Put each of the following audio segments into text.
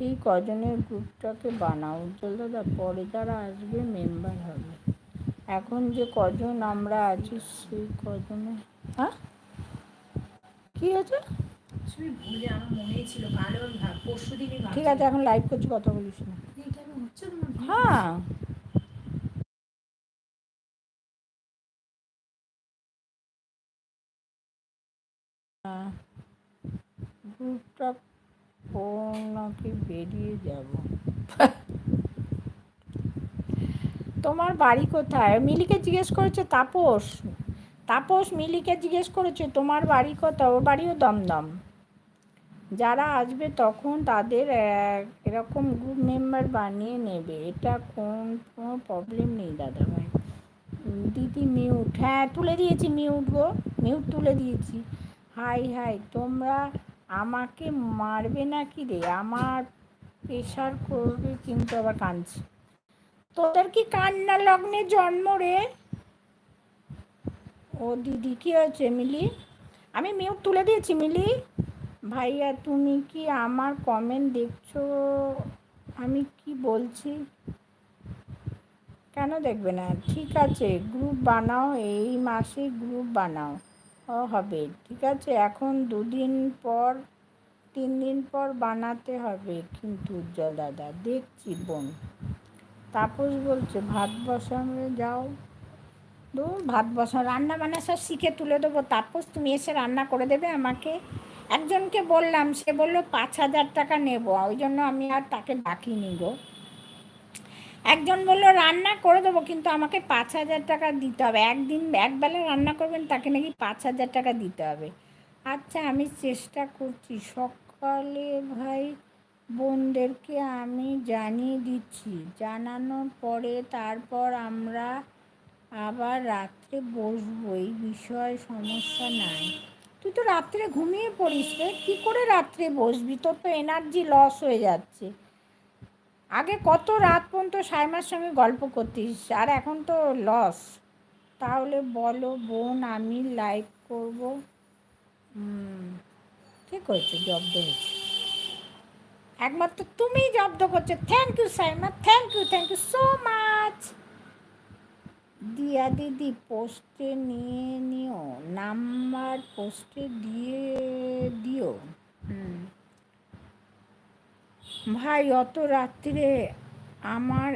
সেই কজনের গ্রুপটাকে বানাও উজ্জ্বল দাদা, পরে যারা আসবে মেম্বার হবে। এখন যে কজন আমরা আছি সেই কজনে। হ্যাঁ কী হয়েছে? ঠিক আছে, এখন লাইভ করছি, কথা বলিস না। হ্যাঁ গ্রুপটা কোন নাকি বেরিয়ে যাব। তোমার বাড়ি কোথায়? মিলিকে জিজ্ঞেস করেছে তাপস। তাপস মিলিকে জিজ্ঞেস করেছে তোমার বাড়ি কোথায়, ওর বাড়িও দমদম। যারা আসবে তখন তাদের এরকম গ্রুপ মেম্বার বানিয়ে নেবে, এটা কোনো প্রবলেম নেই দাদা ভাই। দিদি মিউট, হ্যাঁ তুলে দিয়েছি মিউট গো, মিউট তুলে দিয়েছি। হাই হাই, তোমরা আমাকে মারবে না কি রে? আমার প্রেশার করবে কিন্তু আবার কাঁদছি। তোদের কি কান্না লগ্নে জন্ম রে? ও দিদি কী হয়েছে মিলি? আমি মিউট তুলে দিয়েছি মিলি। ভাইয়া তুমি কি আমার কমেন্ট দেখছো? আমি কি বলছি কেন দেখবে না? ঠিক আছে গ্রুপ বানাও, এই মাসে গ্রুপ বানাও। হবে ঠিক আছে, এখন 2 দিন পর 3 দিন পর বানাতে হবে কিন্তু উজ্জ্বল দাদা। দেখছি বোন। তাপস বলছে ভাত বসানো যাও। ভাত বসানো রান্না বান্না সব শিখে তুলে দেবো। তাপস তুমি এসে রান্না করে দেবে আমাকে। একজনকে বললাম, সে বললো 5,000 টাকা নেব, ওই জন্য আমি আর তাকে ডাকিনি গো। একজন বললো রান্না করে দেবো কিন্তু আমাকে 5,000 টাকা দিতে হবে, একবেলা রান্না করবেন তাকে নাকি 5,000 টাকা দিতে হবে। আচ্ছা আমি চেষ্টা করছি, সকালে ভাই বোনদেরকে আমি জানিয়ে দিচ্ছি, জানানোর পরে তারপর আমরা আবার রাত্রে বসবো, এই বিষয়ে সমস্যা নাই। তুই তো রাত্রে ঘুমিয়ে পড়িস রে, কী করে রাত্রে বসবি? তোর তো এনার্জি লস হয়ে যাচ্ছে। আগে কত রাত পর্যন্ত সাইমার সঙ্গে গল্প করতিস, আর এখন তো লস। তাহলে বলো বোন আমি লাইভ করবো। ঠিক হয়েছে, জব্দ হয়েছে। একমাত্র তুমিই জব্দ করছো। Thank you Saima, thank you so much. Diya দিদি পোস্টে নিয়ে নিও, নাম্বার পোস্টে দিয়ে দিও। ভাই অত রাত্রে আমার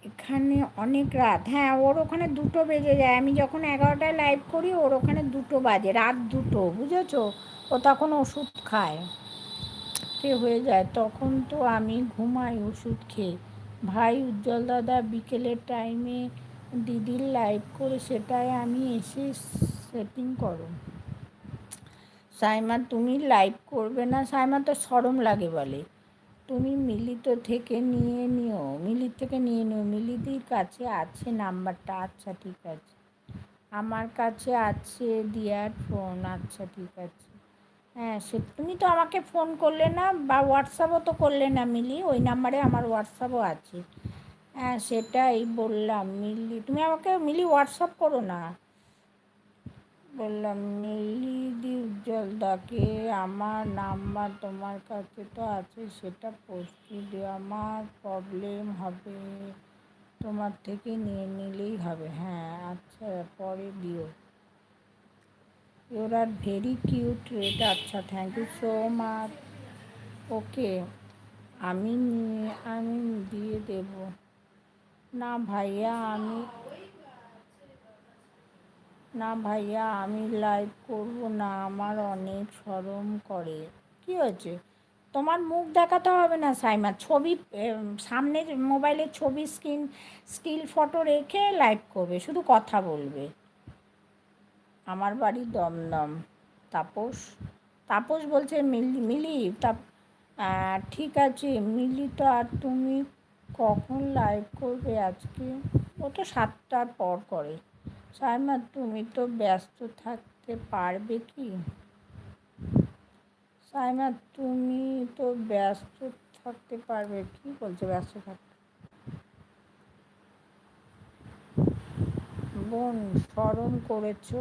এখানে অনেক রাত। হ্যাঁ ওর ওখানে 2টো বেজে যায়, আমি যখন 11টায় লাইভ করি ওর ওখানে 2টো বাজে, রাত 2টো, বুঝেছো? ও তখন ওষুধ খায়, সে হয়ে যায়, তখন তো আমি ঘুমাই ওষুধ খেয়ে। ভাই উজ্জ্বল দাদা বিকেলের টাইমে দিদির লাইভ করে সেটাই আমি এসে সেটিং করো। সাইমা তুমি লাইভ করবে না? সাইমা তো শরম লাগে বলে। তুমি মিলিত থেকে নিয়ে নিও, মিলির থেকে নিয়ে নিও, মিলিদির কাছে আছে নাম্বারটা। আচ্ছা ঠিক আছে, আমার কাছে আছে দিয়ার ফোন। আচ্ছা ঠিক আছে। হ্যাঁ সে তুমি তো আমাকে ফোন করলে না, বা হোয়াটসঅ্যাপও তো করলে না মিলি, ওই নাম্বারে আমার হোয়াটসঅ্যাপও আছে। হ্যাঁ সেটাই বললাম মিলি, তুমি আমাকে মিলি হোয়াটসঅ্যাপ করো না। বললাম মিলিদি উজ্জ্বলদাকে আমার নাম্বার তোমার কাছে তো আছে, সেটা পোস্টে দিও, আমার প্রবলেম হবে, তোমার থেকে নিয়ে নিলেই হবে। হ্যাঁ আচ্ছা পরে দিও। Your are very cute rate. আচ্ছা থ্যাংক ইউ সো মাচ। ওকে আমি দিয়ে দেব। না ভাইয়া আমি লাইভ করবো না, আমার অনেক শরম করে। কি হয়েছে? তোমার মুখ দেখাতে হবে না সাইমা, ছবি সামনের মোবাইলের ছবি স্টিল ফটো রেখে লাইভ করবে, শুধু কথা বলবে। আমার বাড়ি দমদম। তাপস বলছে মিলি ঠিক আছে মিলি, তো আর তুমি কখন লাইভ করবে আজকে? ও তো 7টার পর করে। সাইমা তুমি তো ব্যস্ত থাকতে পারবে কি? সাইমা তুমি তো ব্যস্ত থাকতে পারবে কি? বলছে ব্যস্ত থাকতে। বোন শরম করেছো?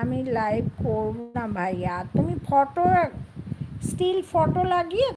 আমি লাইভ করব না ভাইয়া, তুমি ফটো স্টিল ফটো লাগিয়ে